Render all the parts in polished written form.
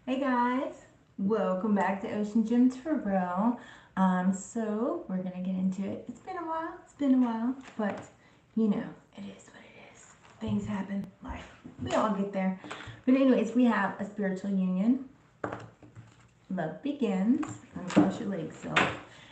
Hey guys, welcome back to OceanGemTarot. So we're gonna get into it. It's been a while, but you know, it is what it is. Things happen, life. We all get there. But anyways, we have a spiritual union. Love begins. Uncross your legs, so.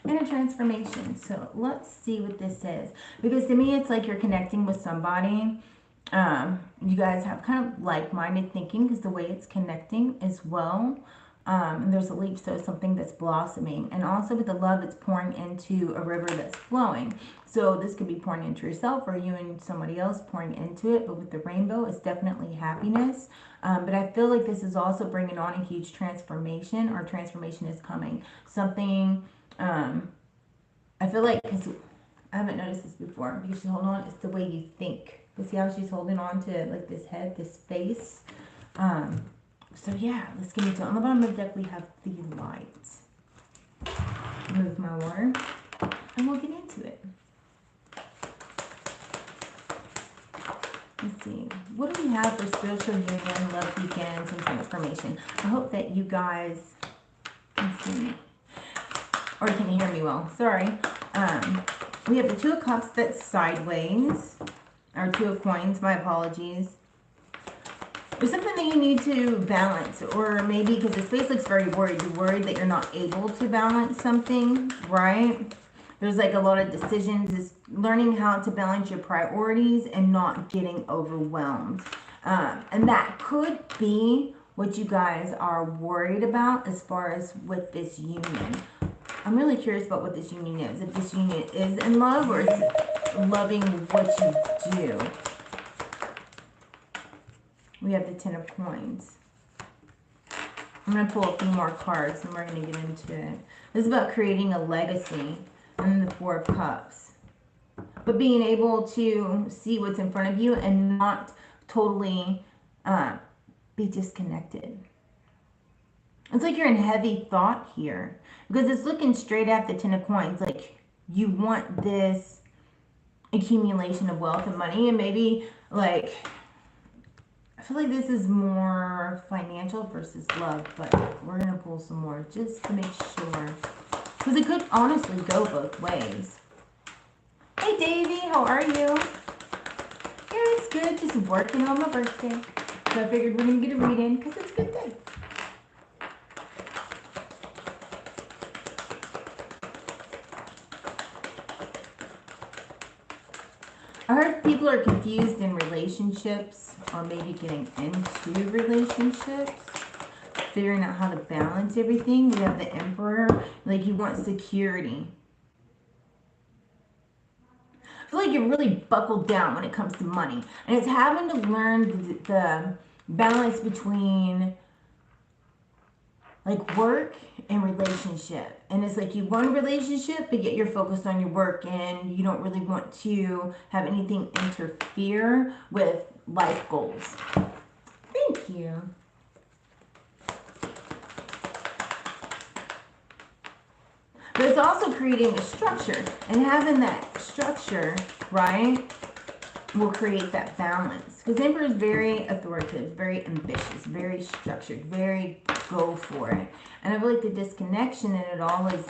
And a transformation. So let's see what this is. Because to me, it's like you're connecting with somebody. You guys have kind of like-minded thinking because the way it's connecting as well. And there's a leap, so something that's blossoming. And also with the love, it's pouring into a river that's flowing. So this could be pouring into yourself or you and somebody else pouring into it. But with the rainbow, it's definitely happiness. But I feel like this is also bringing on a huge transformation, or transformation is coming. Something, I feel like, because I haven't noticed this before, because she's holding on, it's the way you think. You see how she's holding on to like this head, this face. So yeah, let's get into it. On the bottom of the deck, we have the lights. Move my water, and we'll get into it. Let's see. What do we have for spiritual union, love begins, and transformation? I hope that you guys can see me, or can hear me well. Sorry. We have the Two of Cups that's sideways, or Two of Coins, my apologies. There's something that you need to balance, or maybe because this face looks very worried. You're worried that you're not able to balance something, right? There's like a lot of decisions. It's learning how to balance your priorities and not getting overwhelmed. And that could be what you guys are worried about as far as with this union. I'm really curious about what this union is. If this union is in love, or is it loving what you do. We have the Ten of Coins. I'm going to pull a few more cards and we're going to get into it. This is about creating a legacy. And the Four of Cups. But being able to see what's in front of you and not totally be disconnected. It's like you're in heavy thought here. Because it's looking straight at the Ten of Coins. Like you want this accumulation of wealth and money. And maybe like, I feel like this is more financial versus love. But we're going to pull some more just to make sure. Because it could honestly go both ways. Hey Davey, how are you? Yeah, it's good. Just working on my birthday. So I figured we're going to get a read in because it's a good day. I heard people are confused in relationships, or maybe getting into relationships. Figuring out how to balance everything. We have the Emperor. Like you want security. I feel like you're really buckled down when it comes to money. And it's having to learn the balance between like work and relationship. And it's like you want a relationship, but yet you're focused on your work and you don't really want to have anything interfere with life goals. Thank you. But it's also creating a structure, and having that structure, right, will create that balance. Because Emperor is very authoritative, very ambitious, very structured, very go for it. And I feel like the disconnection in it all is,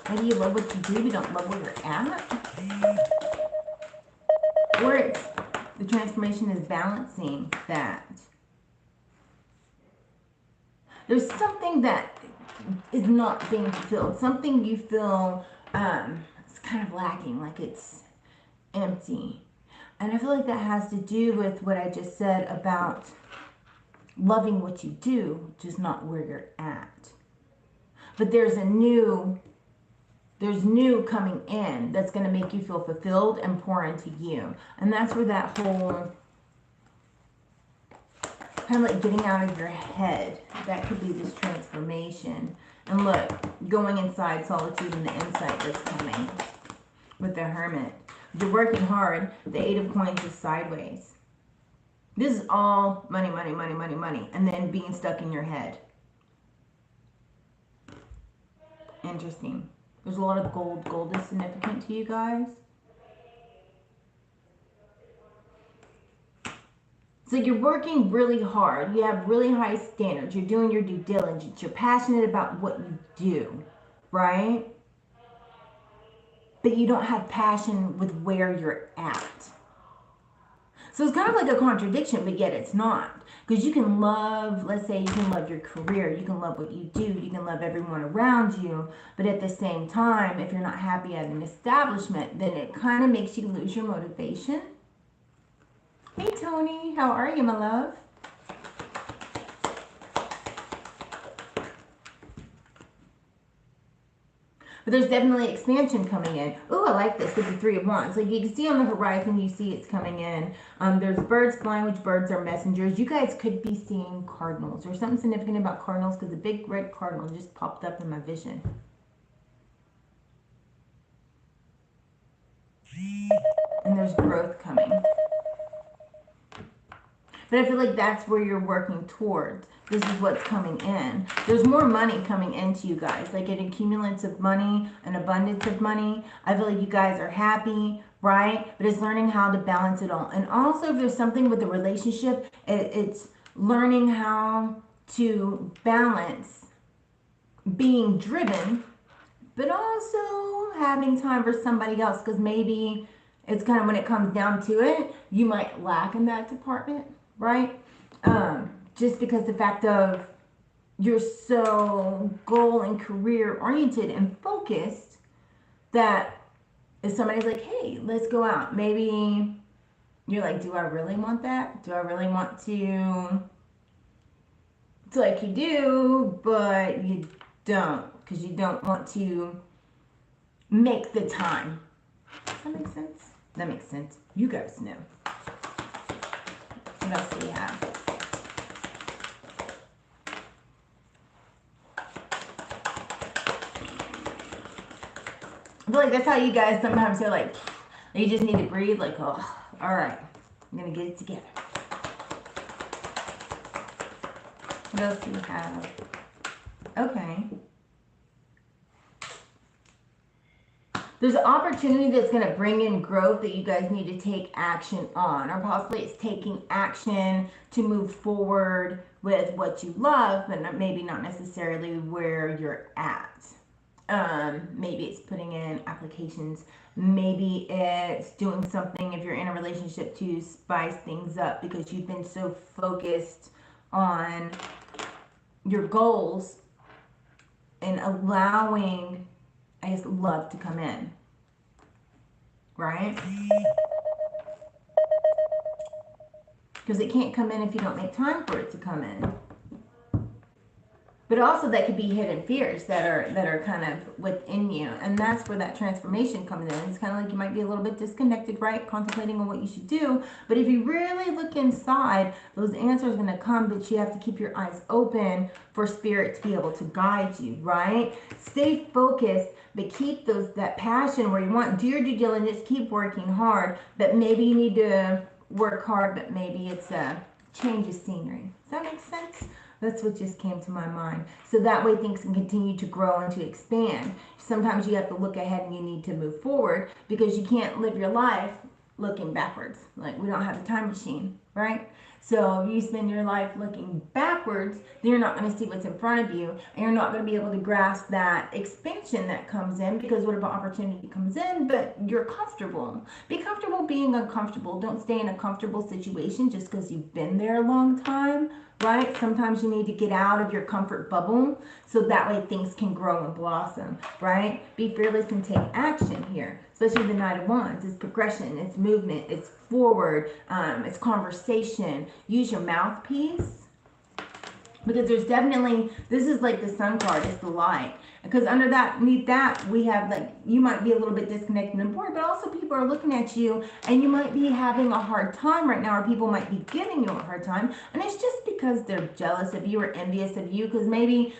maybe you love what you do, but don't love where you're at. Or it's, the transformation is balancing that. There's something that is not being fulfilled. Something you feel it's kind of lacking, like it's empty. And I feel like that has to do with what I just said about loving what you do, just not where you're at. But there's new coming in that's going to make you feel fulfilled and pour into you. And that's where that whole kind of like getting out of your head, that could be this transformation. And look, going inside, solitude and the insight that's coming with the Hermit. You're working hard. The Eight of Coins is sideways. This is all money, money, money, money, money. And then being stuck in your head. Interesting. There's a lot of gold. Gold is significant to you guys. So you're working really hard. You have really high standards. You're doing your due diligence. You're passionate about what you do, right? But you don't have passion with where you're at. So it's kind of like a contradiction, but yet it's not. Because you can love, let's say you can love your career, you can love what you do, you can love everyone around you, but at the same time, if you're not happy at an establishment, then it kind of makes you lose your motivation. Hey Tony, how are you, my love? But there's definitely expansion coming in. Oh, I like this with the Three of Wands. Like you can see on the horizon, you see it's coming in. There's birds flying, which birds are messengers. You guys could be seeing cardinals or something significant about cardinals because a big red cardinal just popped up in my vision. And there's growth coming. But I feel like that's where you're working towards. This is what's coming in. There's more money coming into you guys, like an accumulance of money, an abundance of money. I feel like you guys are happy, right? But it's learning how to balance it all. And also if there's something with the relationship, it's learning how to balance being driven, but also having time for somebody else. Because maybe it's kind of when it comes down to it, you might lack in that department, right? Just because the fact of you're so goal and career oriented and focused that if somebody's like, hey, let's go out, maybe you're like, do I really want that? Do I really want to? It's like you do, but you don't, because you don't want to make the time. Does that make sense? That makes sense. You guys know. What else do we have? I feel like that's how you guys sometimes are like, you just need to breathe, like, oh, all right, I'm going to get it together. What else do we have? Okay. There's an opportunity that's going to bring in growth that you guys need to take action on, or possibly it's taking action to move forward with what you love, but maybe not necessarily where you're at. Maybe it's putting in applications. Maybe it's doing something if you're in a relationship to spice things up because you've been so focused on your goals and allowing, I guess, love to come in, right? Because it can't come in if you don't make time for it to come in. But also that could be hidden fears that are kind of within you. And that's where that transformation comes in. It's kind of like you might be a little bit disconnected, right? Contemplating on what you should do. But if you really look inside, those answers are going to come, but you have to keep your eyes open for spirit to be able to guide you, right? Stay focused, but keep that passion where you want. Do your due diligence, keep working hard, but maybe you need to work hard, but maybe it's a change of scenery. Does that make sense? That's what just came to my mind. So that way things can continue to grow and to expand. Sometimes you have to look ahead and you need to move forward because you can't live your life looking backwards. Like we don't have a time machine, right? So if you spend your life looking backwards, then you're not going to see what's in front of you, and you're not going to be able to grasp that expansion that comes in, because what if an opportunity comes in, but you're comfortable? Be comfortable being uncomfortable. Don't stay in a comfortable situation just because you've been there a long time, right? Sometimes you need to get out of your comfort bubble so that way things can grow and blossom, right? Be fearless and take action here. Especially the Knight of Wands. It's progression, it's movement, it's forward, it's conversation. Use your mouthpiece. Because there's definitely, this is like the Sun card, it's the light. Because underneath that, we have like, you might be a little bit disconnected and bored, but also people are looking at you and you might be having a hard time right now, or people might be giving you a hard time. And it's just because they're jealous of you or envious of you, because maybe,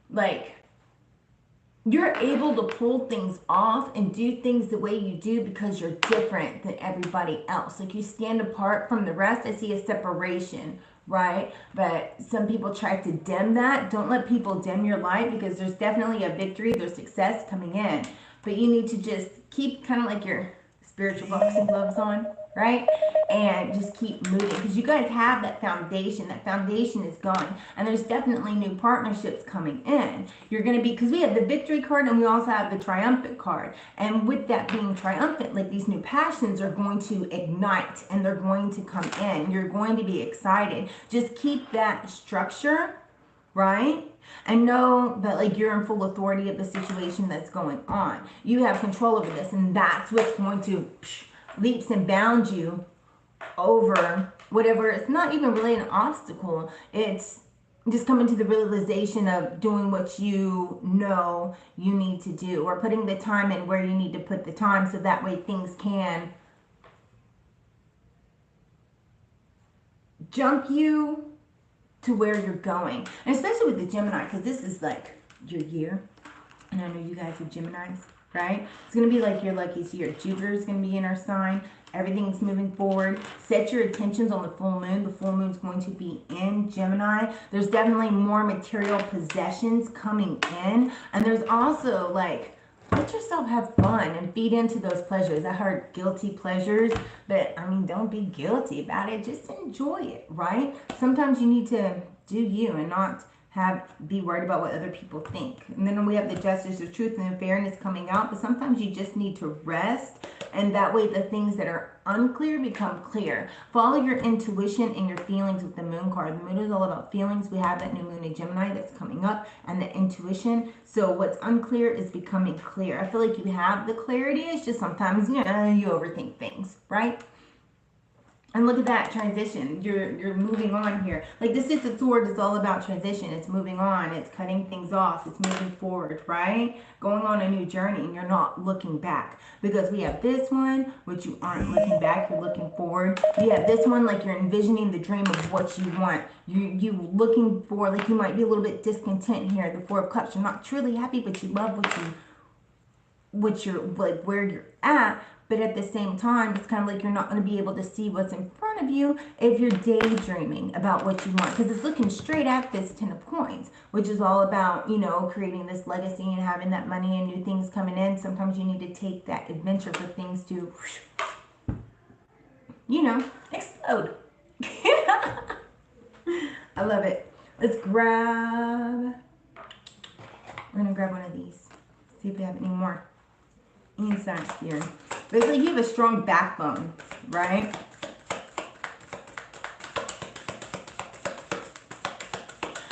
like, you're able to pull things off and do things the way you do because you're different than everybody else. Like you stand apart from the rest. I see a separation, right? But some people try to dim that. Don't let people dim your light, because there's definitely a victory, there's success coming in. But you need to just keep kind of like your spiritual boxing gloves on, right? And just keep moving, because you guys have that foundation. That foundation is going, and there's definitely new partnerships coming in. You're going to be, because we have the victory card and we also have the triumphant card, and with that being triumphant, like these new passions are going to ignite and they're going to come in. You're going to be excited. Just keep that structure, right? And know that like you're in full authority of the situation that's going on. You have control over this, and that's what's going to leaps and bounds you over whatever. It's not even really an obstacle. It's just coming to the realization of doing what you know you need to do, or putting the time in where you need to put the time, so that way things can jump you to where you're going. And especially with the Gemini, because this is like your year, and I know you guys are Geminis, right? It's going to be like your luckiest year. Jupiter is going to be in our sign. Everything's moving forward. Set your attentions on the full moon. The full moon is going to be in Gemini. There's definitely more material possessions coming in. And there's also like, let yourself have fun and feed into those pleasures. I heard guilty pleasures, but I mean, don't be guilty about it. Just enjoy it, right? Sometimes you need to do you and not be worried about what other people think. And then we have the justice, the truth, and the fairness coming out. But sometimes you just need to rest, and that way the things that are unclear become clear. Follow your intuition and your feelings with the moon card. The moon is all about feelings. We have that new moon in Gemini that's coming up, and the intuition. So what's unclear is becoming clear. I feel like you have the clarity. It's just sometimes you overthink things, right? And look at that transition. You're moving on here. Like this is the sword is all about transition. It's moving on. It's cutting things off. It's moving forward, right? Going on a new journey, and you're not looking back. Because we have this one, which you aren't looking back. You're looking forward. You have this one, like you're envisioning the dream of what you want. You looking for, like you might be a little bit discontent here. The Four of Cups. You're not truly happy, but you love what you're like where you're at. But at the same time, it's kind of like you're not going to be able to see what's in front of you if you're daydreaming about what you want. Because it's looking straight at this 10 of coins, which is all about, creating this legacy and having that money and new things coming in. Sometimes you need to take that adventure for things to, explode. I love it. Let's grab, we're going to grab one of these. See if we have any more insights here. Basically, you have a strong backbone, right?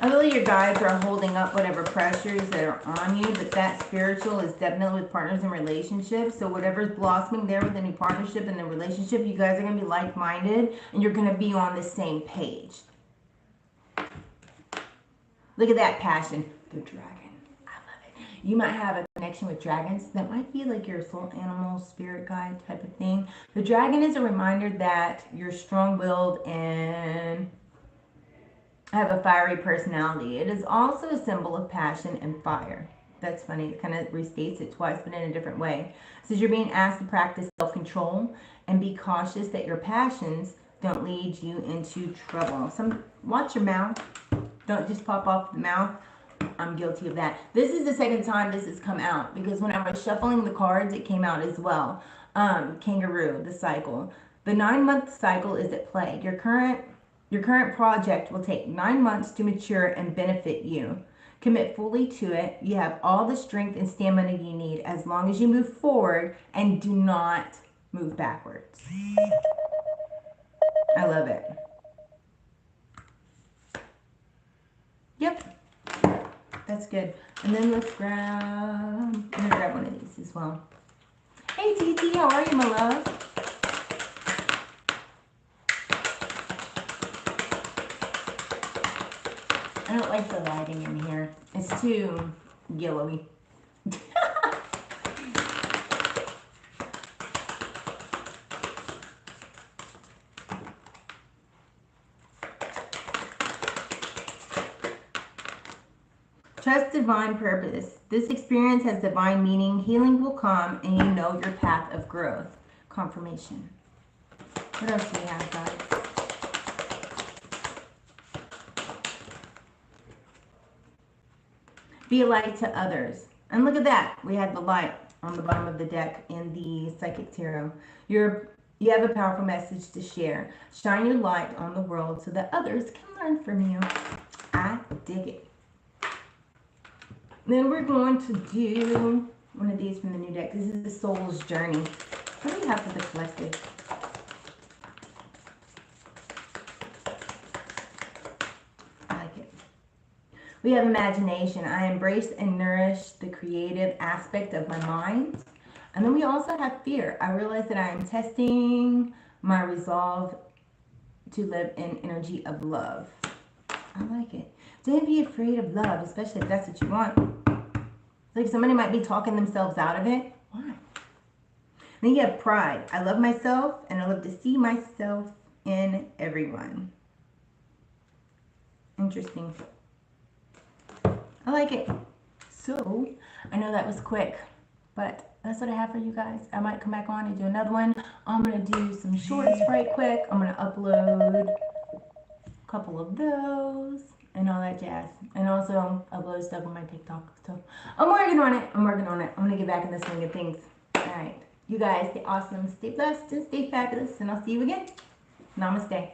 I feel like your guides are holding up whatever pressures that are on you, but that spiritual is definitely with partners and relationships. So whatever's blossoming there with a new partnership and the relationship, you guys are going to be like-minded, and you're going to be on the same page. Look at that passion. The dragon. You might have a connection with dragons. That might be like your soul animal, spirit guide type of thing. The dragon is a reminder that you're strong-willed and have a fiery personality. It is also a symbol of passion and fire. That's funny. It kind of restates it twice, but in a different way. It says you're being asked to practice self-control and be cautious that your passions don't lead you into trouble. Watch your mouth. Don't just pop off the mouth. I'm guilty of that. This is the second time this has come out, because when I was shuffling the cards, it came out as well. Kangaroo, the cycle. The 9-month cycle is at play. Your current project will take 9 months to mature and benefit you. Commit fully to it. You have all the strength and stamina you need as long as you move forward and do not move backwards. I love it. Yep. That's good. And then let's I'm going to grab one of these as well. Hey, TT, how are you, my love? I don't like the lighting in here. It's too yellowy. Trust divine purpose. This experience has divine meaning. Healing will come, and you know your path of growth. Confirmation. What else do we have, guys? Be a light to others. And look at that. We had the light on the bottom of the deck in the Psychic Tarot. You're You have a powerful message to share. Shine your light on the world so that others can learn from you. I dig it. Then we're going to do one of these from the new deck. This is the Soul's Journey. What do you have for the collective? I like it. We have imagination. I embrace and nourish the creative aspect of my mind. And then we also have fear. I realize that I am testing my resolve to live in energy of love. I like it. Don't be afraid of love, especially if that's what you want. Like somebody might be talking themselves out of it. Why? Then you have pride. I love myself and I love to see myself in everyone. Interesting. I like it. So, I know that was quick, but that's what I have for you guys. I might come back on and do another one. I'm going to do some shorts right quick. I'm going to upload a couple of those and all that jazz. And also upload stuff on my TikTok. So I'm working on it. I'm going to get back in the swing of things. All right. You guys stay awesome, stay blessed, and stay fabulous. And I'll see you again. Namaste.